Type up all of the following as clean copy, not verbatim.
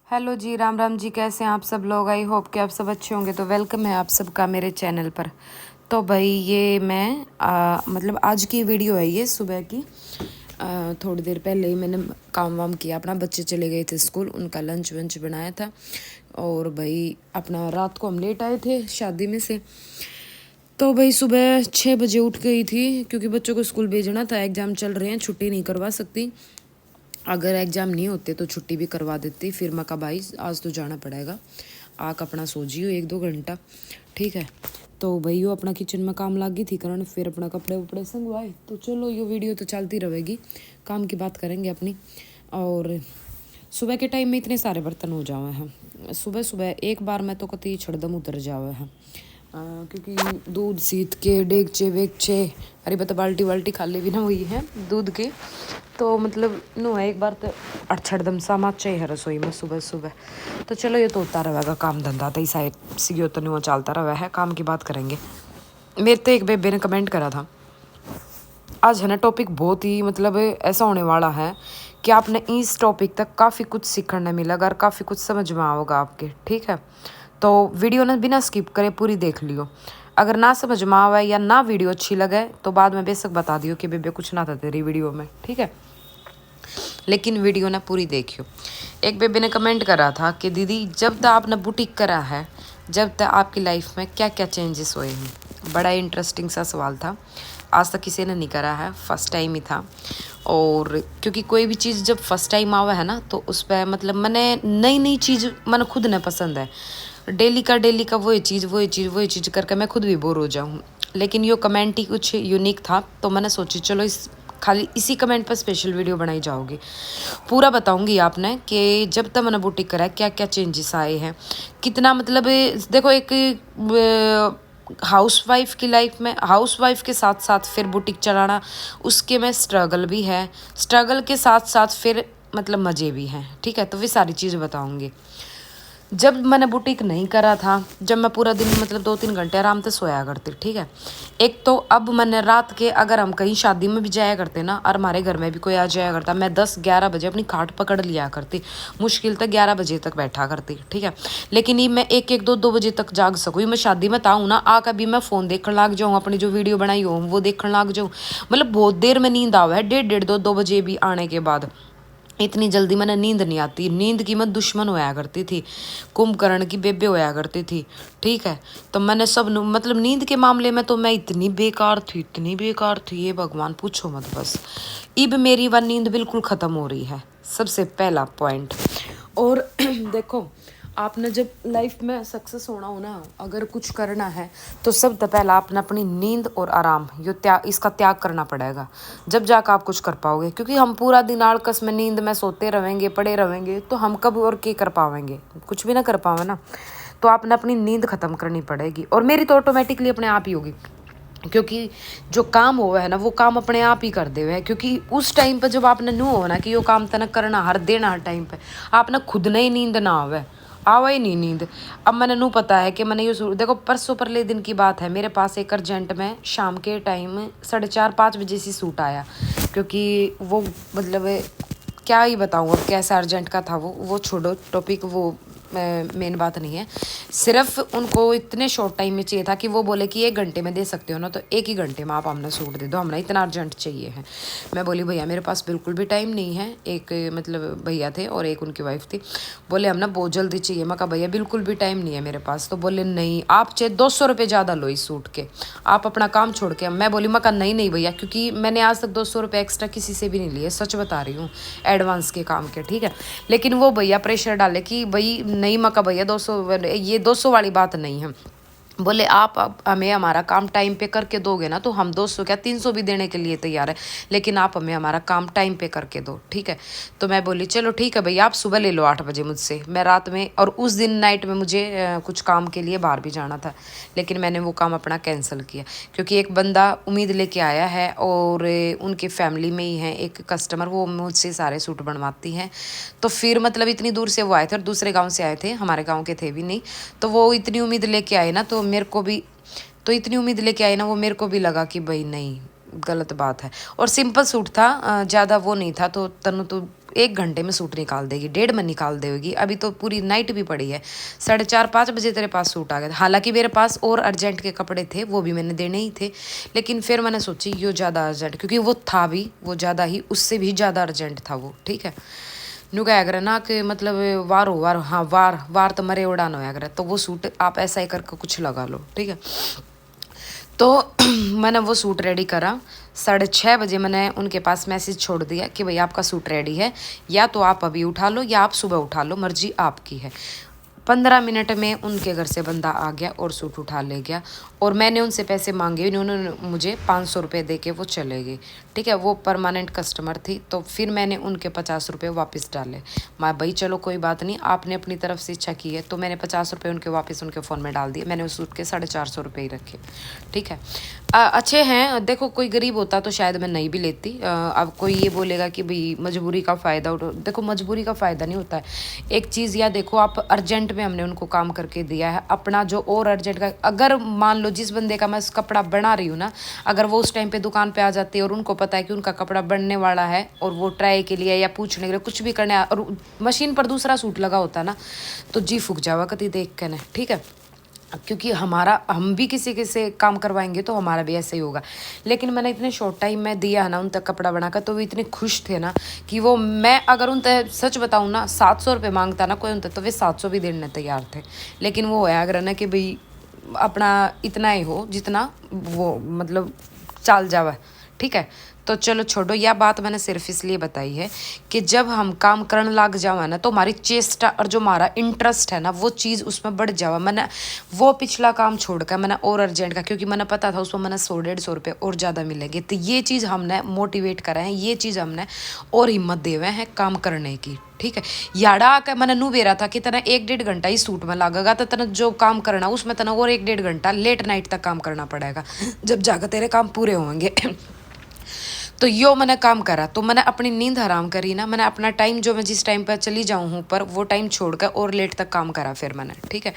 Hello जी, राम राम जी। कैसे हैं आप सब लोग? आई होप कि आप सब अच्छे होंगे। तो वेलकम है आप सबका मेरे चैनल पर। तो भाई ये मैं मतलब आज की वीडियो है, ये सुबह की। थोड़ी देर पहले ही मैंने काम वाम किया अपना। बच्चे चले गए थे स्कूल, उनका लंच वंच बनाया था। और भाई अपना रात को हम लेट आए थे शादी में से। तो भाई सुबह 6 बजे उठ गई थी, क्योंकि बच्चों को स्कूल भेजना था। एग्ज़ाम चल रहे हैं, छुट्टी नहीं करवा सकती। अगर एग्ज़ाम नहीं होते तो छुट्टी भी करवा देती। फिर मैं कहा भाई आज तो जाना पड़ेगा, आक अपना सो जियो 1-2 घंटा, ठीक है। तो भाई वो अपना किचन में काम लागी थी कारण, फिर अपना कपड़े वपड़े संगवाए। तो चलो ये वीडियो तो चलती रहेगी, काम की बात करेंगे अपनी। और सुबह के टाइम में इतने सारे बर्तन हो जावे हैं सुबह सुबह, एक बार में तो कति छड़दम उतर जावे हैं। क्योंकि दूध सीत के डेगचे वेगचे, अरे बता बाल्टी वाल्टी खाली भी ना हुई है दूध के। तो मतलब नो है एक बार तो अड़छड़दम सा माचा ही है रसोई में सुबह सुबह। तो चलो ये तो होता रहेगा, काम धंधा तो ही सीओ तो नहीं चलता रहा है। काम की बात करेंगे। मेरे तो एक बेबे ने कमेंट करा था, आज है ना टॉपिक बहुत ही मतलब ऐसा होने वाला है कि आपने इस टॉपिक तक काफ़ी कुछ सीखने मिलेगा और काफ़ी कुछ समझ में आओगा आपके, ठीक है। तो वीडियो ना बिना स्किप करे पूरी देख लियो। अगर ना समझ में आवे या ना वीडियो अच्छी लगे तो बाद में बेशक बता दियो कि बेबे कुछ ना था तेरी वीडियो में, ठीक है। लेकिन वीडियो ना पूरी देखियो। एक बेबी ने कमेंट करा था कि दीदी जब तक आपने बुटीक करा है, जब तक आपकी लाइफ में क्या क्या चेंजेस हुए हैं। बड़ा इंटरेस्टिंग सा सवाल था। आज तक किसी ने नहीं करा है, फर्स्ट टाइम ही था। और क्योंकि कोई भी चीज़ जब फर्स्ट टाइम आवा है ना, तो उस पर मतलब मैंने नई नई चीज़ मैंने खुद ने पसंद है। डेली का वही चीज़ करके मैं खुद भी बोर हो जाऊँ। लेकिन यो कमेंट ही कुछ यूनिक था, तो मैंने सोची चलो इस खाली इसी कमेंट पर स्पेशल वीडियो बनाई जाओगी। पूरा बताऊंगी आपने कि जब तक मैंने बुटीक करा है क्या क्या चेंजेस आए हैं, कितना मतलब देखो एक हाउस वाइफ की लाइफ में, हाउस वाइफ के साथ साथ फिर बुटीक चलाना, उसके में स्ट्रगल भी है, स्ट्रगल के साथ साथ फिर मतलब मज़े भी हैं, ठीक है। तो वे सारी चीज़ बताऊंगी। जब मैंने बुटीक नहीं करा था, जब मैं पूरा दिन मतलब 2-3 घंटे आराम से सोया करती, ठीक है। एक तो अब मैंने रात के अगर हम कहीं शादी में भी जाया करते ना, और हमारे घर में भी कोई आ जाया करता, मैं 10-11 बजे अपनी खाट पकड़ लिया करती। मुश्किल तक 11 बजे तक बैठा करती, ठीक है। लेकिन ये मैं 1-1, 2-2 बजे तक जाग सकूँ। मैं शादी में ताऊँ ना, आ कभी मैं फ़ोन देखने लग जाऊँ, अपनी जो वीडियो बनाई हो वो देखने लग जाऊँ। मतलब बहुत देर में नींद आवा है, 1:30-1:30, 2-2 बजे भी आने के बाद। इतनी जल्दी मैंने नींद नहीं आती। नींद की मैं दुश्मन होया करती थी, कुंभकर्ण की बेबे होया करती थी, ठीक है। तो मैंने सब मतलब नींद के मामले में तो मैं इतनी बेकार थी, इतनी बेकार थी, ये भगवान पूछो मत बस। अब मेरी वह नींद बिल्कुल ख़त्म हो रही है, सबसे पहला पॉइंट। और देखो, आपने जब लाइफ में सक्सेस होना हो ना, अगर कुछ करना है तो सबसे पहला आपने अपनी नींद और आराम इसका त्याग करना पड़ेगा, जब जाकर आप कुछ कर पाओगे। क्योंकि हम पूरा दिन आलकस में नींद में सोते रहेंगे, पड़े रहेंगे, तो हम कब और क्या कर पाएंगे, कुछ भी ना कर पावे ना। तो आपने अपनी नींद ख़त्म करनी पड़ेगी, और मेरी तो ऑटोमेटिकली अपने आप ही होगी। क्योंकि जो काम हुआ है ना, वो काम अपने आप ही कर दे हुए है। क्योंकि उस टाइम पर जब आपने न्यू हो ना कि यो काम तनक करना हर देना हर टाइम पे, आपने खुद नहीं नींद ना आवा ही नहीं नींद। अब मैंने नू पता है कि मैंने ये देखो परसों परले दिन की बात है, मेरे पास एक अर्जेंट में शाम के टाइम 4:30-5 बजे से सूट आया। क्योंकि वो मतलब क्या ही बताऊँ अब कैसा अर्जेंट का था वो छोड़ो टॉपिक, वो मेन बात नहीं है। सिर्फ उनको इतने शॉर्ट टाइम में चाहिए था कि वो बोले कि 1 घंटे में दे सकते हो ना, तो 1 ही घंटे में आप हमने सूट दे दो, हमने इतना अर्जेंट चाहिए है। मैं बोली भैया मेरे पास बिल्कुल भी टाइम नहीं है। एक मतलब भैया थे और एक उनकी वाइफ थी, बोले हम ना बहुत जल्दी चाहिए। मैं कहा भैया बिल्कुल भी टाइम नहीं है मेरे पास। तो बोले नहीं आप चाहे 200 रुपये ज़्यादा लो इस सूट के, आप अपना काम छोड़ के। मैं बोली मैं कहा नहीं भैया, क्योंकि मैंने आज तक 200 रुपये एक्स्ट्रा किसी से भी नहीं लिए, सच बता रही हूँ, एडवांस के काम के, ठीक है। लेकिन वो भैया प्रेशर डाले कि भाई नहीं, मका भैया 200, ये 200 वाली बात नहीं है। बोले आप अब हमें हमारा काम टाइम पे करके दोगे ना, तो हम 200 क्या 300 भी देने के लिए तैयार है, लेकिन आप हमें हमारा काम टाइम पे करके दो, ठीक है। तो मैं बोली चलो ठीक है भैया, आप सुबह ले लो 8 बजे मुझसे, मैं रात में, और उस दिन नाइट में मुझे कुछ काम के लिए बाहर भी जाना था। लेकिन मैंने वो काम अपना कैंसिल किया, क्योंकि एक बंदा उम्मीद लेके आया है, और उनके फैमिली में ही है एक कस्टमर, वो मुझसे सारे सूट बनवाती हैं। तो फिर मतलब इतनी दूर से वो आए थे, और दूसरे गाँव से आए थे, हमारे गाँव के थे भी नहीं। तो वो इतनी उम्मीद लेके आए ना, तो मेरे को भी, तो इतनी उम्मीद लेके आई ना, वो मेरे को भी लगा कि भाई नहीं, गलत बात है। और सिंपल सूट था, ज़्यादा वो नहीं था। तो तनु तो 1 घंटे में सूट निकाल देगी, 1.5 में निकाल देगी। अभी तो पूरी नाइट भी पड़ी है, 4:30-5 बजे तेरे पास सूट आ गया। हालांकि मेरे पास और अर्जेंट के कपड़े थे, वो भी मैंने देने ही थे, लेकिन फिर मैंने सोची यो ज़्यादा अर्जेंट, क्योंकि वो था भी, वो ज़्यादा ही, उससे भी ज़्यादा अर्जेंट था वो, ठीक है। न्यू क्या अगर ना कि मतलब वार हाँ वार तो मरे उड़ान हो अगर, तो वो सूट आप ऐसा ही करके कुछ लगा लो, ठीक है। तो मैंने वो सूट रेडी करा, 6:30 बजे मैंने उनके पास मैसेज छोड़ दिया कि भाई आपका सूट रेडी है, या तो आप अभी उठा लो या आप सुबह उठा लो, मर्जी आपकी है। 15 मिनट में उनके घर से बंदा आ गया और सूट उठा ले गया, और मैंने उनसे पैसे मांगे, उन्होंने मुझे 500 रुपये दे के वो चले गए, ठीक है। वो परमानेंट कस्टमर थी, तो फिर मैंने उनके 50 रुपये वापस डाले। मैं भाई चलो कोई बात नहीं, आपने अपनी तरफ से इच्छा की है, तो मैंने 50 रुपये उनके वापस उनके फ़ोन में डाल दिए। मैंने उस सूट के 450 रुपये ही रखे, ठीक है। अच्छे हैं, देखो कोई गरीब होता तो शायद मैं नहीं भी लेती। अब कोई ये बोलेगा कि भाई मजबूरी का फ़ायदा उठो, देखो मजबूरी का फ़ायदा नहीं होता है। एक चीज़ या देखो, आप अर्जेंट में हमने उनको काम करके दिया है, अपना जो और अर्जेंट का, अगर मान लो जिस बंदे का मैं कपड़ा बना रही हूँ ना, अगर वो उस टाइम पे दुकान पे आ जाती है और उनको पता है कि उनका कपड़ा बनने वाला है, और वो ट्राई के लिए या पूछने के लिए कुछ भी करने, और मशीन पर दूसरा सूट लगा होता ना, तो जी फूक जावा कति देख के ना, ठीक है। क्योंकि हम भी किसी के से काम करवाएंगे तो हमारा भी ऐसे ही होगा। लेकिन मैंने इतने शॉर्ट टाइम में दिया है ना उन तक कपड़ा बनाकर, तो वो इतने खुश थे ना कि वो, मैं अगर उन तक सच बताऊँ ना 700 रुपये मांगता ना कोई उन तक, तो वे 700 भी देने तैयार थे। लेकिन वो है अगर ना कि भाई अपना इतना ही हो जितना वो मतलब चाल जावा, ठीक है। तो चलो छोड़ो, यह बात मैंने सिर्फ इसलिए बताई है कि जब हम काम करने लग जावा ना, तो हमारी चेष्टा और जो हमारा इंटरेस्ट है ना, वो चीज़ उसमें बढ़ जावा। मैंने वो पिछला काम छोड़कर मैंने और अर्जेंट का, क्योंकि मैंने पता था उसमें मैंने 100-150 रुपये और ज़्यादा मिलेंगे, तो ये चीज़ हमने मोटिवेट करा है, ये चीज़ हमने और हिम्मत देवे हैं काम करने की, ठीक है। याड़ा आकर मैंने नू बेरा था कि तना 1-1.5 घंटा ही सूट में लगेगा, तो तना जो काम करना उसमें तना और 1-1.5 घंटा लेट नाइट तक काम करना पड़ेगा, जब जाकर तेरे काम पूरे होंगे। तो यो मैंने काम करा, तो मैंने अपनी नींद हराम करी ना, मैंने अपना टाइम जो मैं जिस टाइम पर चली जाऊँ हूँ पर वो टाइम छोड़कर और लेट तक काम करा फिर मैंने, ठीक है।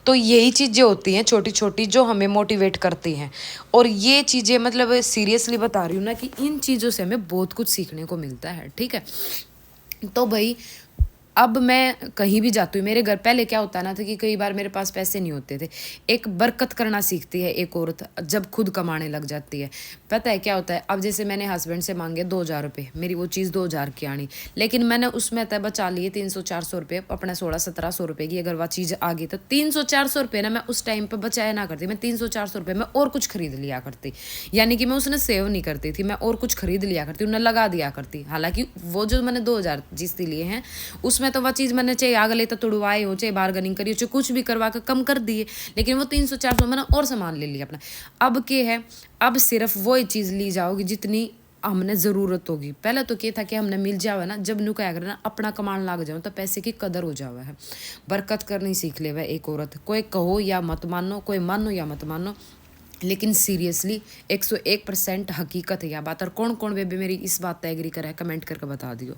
तो यही चीज़ें होती हैं छोटी छोटी जो हमें मोटिवेट करती हैं, और ये चीज़ें मतलब सीरियसली बता रही हूँ ना कि इन चीज़ों से हमें बहुत कुछ सीखने को मिलता है, ठीक है। तो भाई अब मैं कहीं भी जाती हूँ, मेरे घर पहले क्या होता ना था कि कई बार मेरे पास पैसे नहीं होते थे। एक बरकत करना सीखती है एक औरत जब खुद कमाने लग जाती है। पता है क्या होता है, अब जैसे मैंने हस्बैंड से मांगे 2,000 रुपये, मेरी वो चीज़ 2,000 की आनी, लेकिन मैंने उसमें तय बचा लिए 300-400 रुपये, अपना 1600-1700 रुपये की अगर वह चीज़ आ गई, तो 300-400 रुपये ना मैं उस टाइम पर बचाया ना करती, मैं 300-400 रुपये में और कुछ खरीद लिया करती। यानी कि मैं उसने सेव नहीं करती थी, मैं और कुछ खरीद लिया करती, उन्हें लगा दिया करती। हालांकि वो जो मैंने 2,000 जिस लिए हैं उसमें तो वह चीज़ मैंने चाहे आगे लेता तुड़वाए हो, चाहे बार्गनिंग करी हो, चाहे कुछ भी करवा कर कम कर दिए, लेकिन वो 300-400 मैंने और सामान ले लिया अपना। अब क्या है, अब सिर्फ वो चीज़ ली जाओगी जितनी हमने ज़रूरत होगी। पहले तो क्या था कि हमने मिल जावे ना, जब नु क्या करना अपना कमान लाग जाओ तो पैसे की कदर हो जावे है, बरकत करनी सीख ले वह एक औरत। कोई कहो या मत मानो, कोई मानो या मत मानो, लेकिन सीरियसली 101% हकीकत है यह बात। और कौन कौन बेबी मेरी इस बात पर एग्री करा है कमेंट करके बता दियो,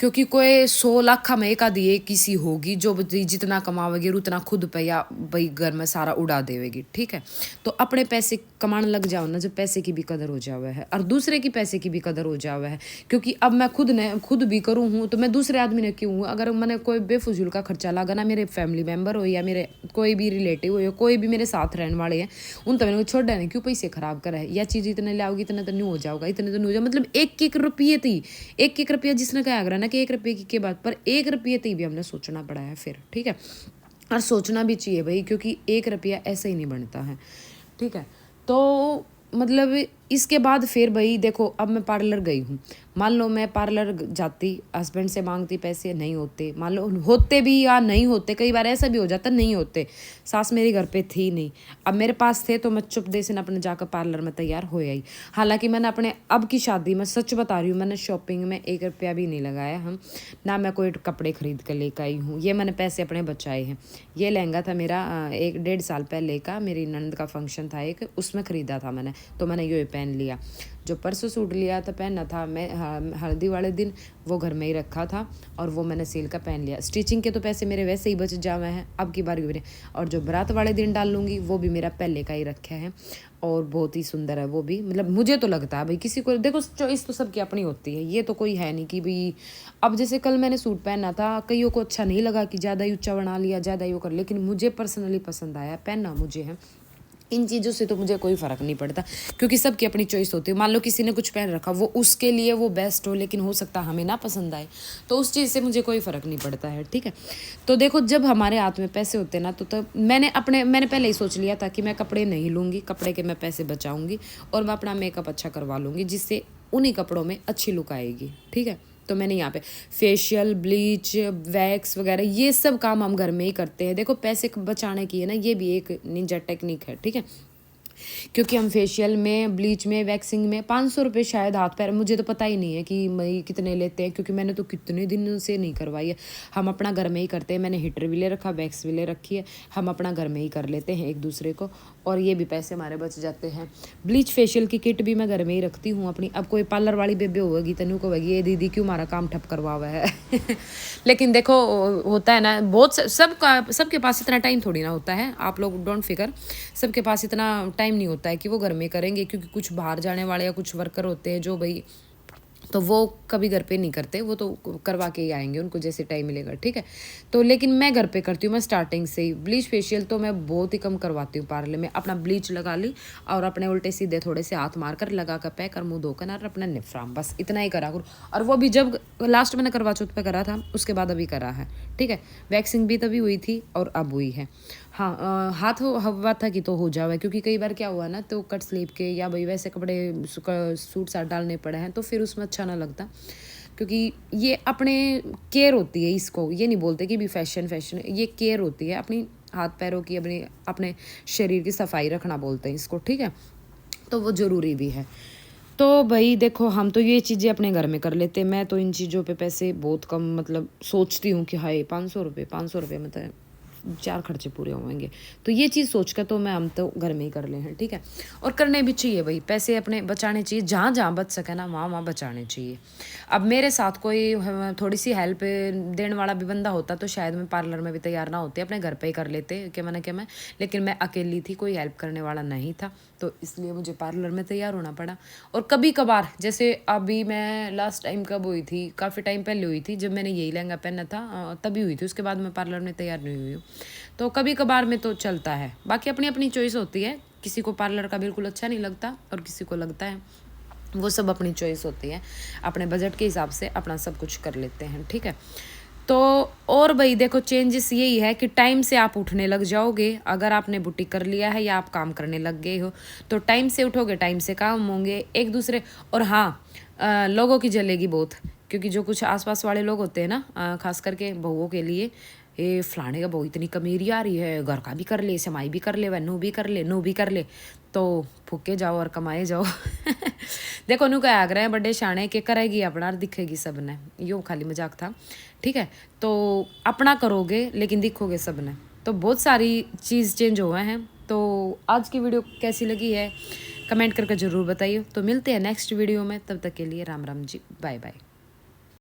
क्योंकि कोई 100 लाख में एक आधी एक किसी होगी जो जितना कमावेगी उतना खुद पे या भाई घर में सारा उड़ा देवेगी, ठीक है। तो अपने पैसे कमाने लग जाओ ना, जब पैसे की भी कदर हो जावे है और दूसरे की पैसे की भी कदर हो जावे है। क्योंकि अब मैं खुद भी करूँ हूँ तो मैं दूसरे आदमी ने क्यों हूँ, अगर मैंने कोई बेफजूल का खर्चा लगा ना, मेरे फैमिली मेम्बर हो या मेरे कोई भी रिलेटिव हो या कोई भी मेरे साथ रहने वाले हैं, उन तो मैंने छोड़ा नहीं, क्यों पैसे खराब करा है, या चीज़ इतने लाओगी इतने तो नहीं हो जाओगा, इतने तो नहीं हो जाएगा। मतलब एक रुपये थी, एक रुपया जिसने क्या करा कि 1 रुपये की बात पर 1 रुपये तक भी हमने सोचना पड़ा है फिर, ठीक है। और सोचना भी चाहिए भाई, क्योंकि 1 रुपया ऐसे ही नहीं बनता है, ठीक है। तो मतलब इसके बाद फिर भाई देखो, अब मैं पार्लर गई हूँ, मान लो मैं पार्लर जाती, हस्बैंड से मांगती पैसे, नहीं होते, मान लो होते भी या नहीं होते, कई बार ऐसा भी हो जाता नहीं होते, सास मेरी घर पे थी नहीं, अब मेरे पास थे तो मैं चुप दे से न अपने जाकर पार्लर में तैयार हो आई। हालांकि मैंने अपने अब की शादी में सच बता रही हूँ, मैंने शॉपिंग में 1 रुपया भी नहीं लगाया, हम ना मैं कोई कपड़े खरीद कर लेकर आई हूँ, ये मैंने पैसे अपने बचाए हैं। ये लहंगा था मेरा 1-1.5 साल पहले का, मेरी ननद का फंक्शन था एक, उसमें ख़रीदा था मैंने, तो मैंने ये पहन लिया। जो परसों सूट लिया था पहनना था मैं हल्दी वाले दिन, वो घर में ही रखा था और वो मैंने सेल का पहन लिया। स्टिचिंग के तो पैसे मेरे वैसे ही बच जावे हैं, अब की बार भी। और जो बारात वाले दिन डाल लूँगी वो भी मेरा पहले का ही रखा है और बहुत ही सुंदर है वो भी। मतलब मुझे तो लगता है भाई, किसी को देखो चॉइस तो सबकी अपनी होती है, ये तो कोई है नहीं कि भाई। अब जैसे कल मैंने सूट पहना था, कईयों को अच्छा नहीं लगा कि ज़्यादा ही ऊंचा बना लिया, ज़्यादा ही वो कर, लेकिन मुझे पर्सनली पसंद आया, पहनना मुझे है। इन चीज़ों से तो मुझे कोई फ़र्क नहीं पड़ता, क्योंकि सबकी अपनी चॉइस होती है। मान लो किसी ने कुछ पहन रखा, वो उसके लिए वो बेस्ट हो, लेकिन हो सकता हमें ना पसंद आए, तो उस चीज़ से मुझे कोई फ़र्क नहीं पड़ता है, ठीक है। तो देखो, जब हमारे हाथ में पैसे होते ना, तो तब मैंने पहले ही सोच लिया था कि मैं कपड़े नहीं लूँगी, कपड़े के मैं पैसे बचाऊँगी और मैं अपना मेकअप अच्छा करवा लूँगी, जिससे उन्हीं कपड़ों में अच्छी लुक आएगी, ठीक है। तो मैंने यहाँ पे फेशियल, ब्लीच, वैक्स वगैरह ये सब काम हम घर में ही करते हैं। देखो, पैसे बचाने की है ना, ये भी एक निंजा टेक्निक है, ठीक है। क्योंकि हम फेशियल में, ब्लीच में, वैक्सिंग में 500 रुपये शायद हाथ पैर, मुझे तो पता ही नहीं है कि मई कितने लेते हैं, क्योंकि मैंने तो कितने दिन से नहीं करवाई है। हम अपना घर में ही करते हैं, मैंने हीटर भी ले रखा, वैक्स भी ले रखी है, हम अपना घर में ही कर लेते हैं एक दूसरे को, और ये भी पैसे हमारे बच जाते हैं। ब्लीच फेशियल की किट भी मैं घर में ही रखती हूँ अपनी। अब कोई पार्लर वाली बेबे होगी, तनु को होगी, ये दीदी क्यों हमारा काम ठप करवा हुआ है लेकिन देखो, होता है ना, बहुत सबके पास इतना टाइम थोड़ी ना होता है, आप लोग डोंट फिकर। सबके पास इतना टाइम नहीं होता है कि वो घर में करेंगे, क्योंकि कुछ बाहर जाने वाले या कुछ वर्कर होते हैं जो भाई, तो वो कभी घर पे नहीं करते, वो तो करवा के ही आएंगे, उनको जैसे टाइम मिलेगा, ठीक है। तो लेकिन मैं घर पे करती हूँ, मैं स्टार्टिंग से ही ब्लीच फेशियल तो मैं बहुत ही कम करवाती हूँ पार्लर में। अपना ब्लीच लगा ली और अपने उल्टे सीधे थोड़े से हाथ मार कर लगा कर पैक कर, मुँह धोकर और अपना निफ्राम, बस इतना ही करा करूँ। और वो भी जब लास्ट मैंने करवा चौथ पे करा था, उसके बाद अभी करा है, ठीक है। वैक्सिंग भी तभी हुई थी और अब हुई है। हाँ, हाथ हवा था कि तो हो जावे, क्योंकि कई बार क्या हुआ ना, तो कट स्लीव के या भाई वैसे कपड़े सूट साट डालने पड़े हैं, तो फिर उसमें अच्छा ना लगता। क्योंकि ये अपने केयर होती है, इसको ये नहीं बोलते कि भी फैशन, ये केयर होती है अपनी हाथ पैरों की, अपने शरीर की सफाई रखना बोलते हैं इसको, ठीक है। तो वो ज़रूरी भी है। तो भाई देखो, हम तो ये चीज़ें अपने घर में कर लेते हैं। मैं तो इन चीज़ों पे पैसे बहुत कम मतलब सोचती हूँ कि हाय 500 रुपये मतलब 4 खर्चे पूरे होंगे, तो ये चीज़ सोचकर तो हम तो घर में ही कर ले हैं, ठीक है। और करने भी चाहिए भाई, पैसे अपने बचाने चाहिए, जहाँ जहाँ बच सके ना वहाँ बचाने चाहिए। अब मेरे साथ कोई थोड़ी सी हेल्प देने वाला भी बंदा होता तो शायद मैं पार्लर में भी तैयार ना होती, अपने घर पे ही कर लेते क्या मैं, लेकिन मैं अकेली थी, कोई हेल्प करने वाला नहीं था, तो इसलिए मुझे पार्लर में तैयार होना पड़ा। और कभी कभार, जैसे अभी मैं लास्ट टाइम कब हुई थी, काफ़ी टाइम पहले हुई थी, जब मैंने यही लहंगा पहना था तभी हुई थी, उसके बाद मैं पार्लर में तैयार नहीं हुई हूँ। तो कभी कभार में तो चलता है, बाकी अपनी अपनी चॉइस होती है। किसी को पार्लर का बिल्कुल अच्छा नहीं लगता और किसी को लगता है, वो सब अपनी चॉइस होती है। अपने बजट के हिसाब से अपना सब कुछ कर लेते हैं, ठीक है। तो और भाई देखो, चेंजेस यही है कि टाइम से आप उठने लग जाओगे। अगर आपने बुटीक कर लिया है या आप काम करने लग गए हो, तो टाइम से उठोगे, टाइम से काम होंगे एक दूसरे। और हाँ, लोगों की जलेगी बहुत, क्योंकि जो कुछ आसपास वाले लोग होते हैं ना, खास करके बहुओं के लिए, ये फलाने का बहू इतनी कमीरी आ रही है, घर का भी कर ले, समाई भी कर ले, वह नू भी कर ले, नू भी कर ले, तो फूके जाओ और कमाए जाओ देखो, नू क्या आग्रह है बड़े शाने के, करेगी अपना और दिखेगी सब ने, यो खाली मजाक था, ठीक है। तो अपना करोगे लेकिन दिखोगे सब ने, तो बहुत सारी चीज़ चेंज हुए हैं। तो आज की वीडियो कैसी लगी है कमेंट करके ज़रूर बताइए। तो मिलते हैं नेक्स्ट वीडियो में, तब तक के लिए राम राम जी, बाय बाय।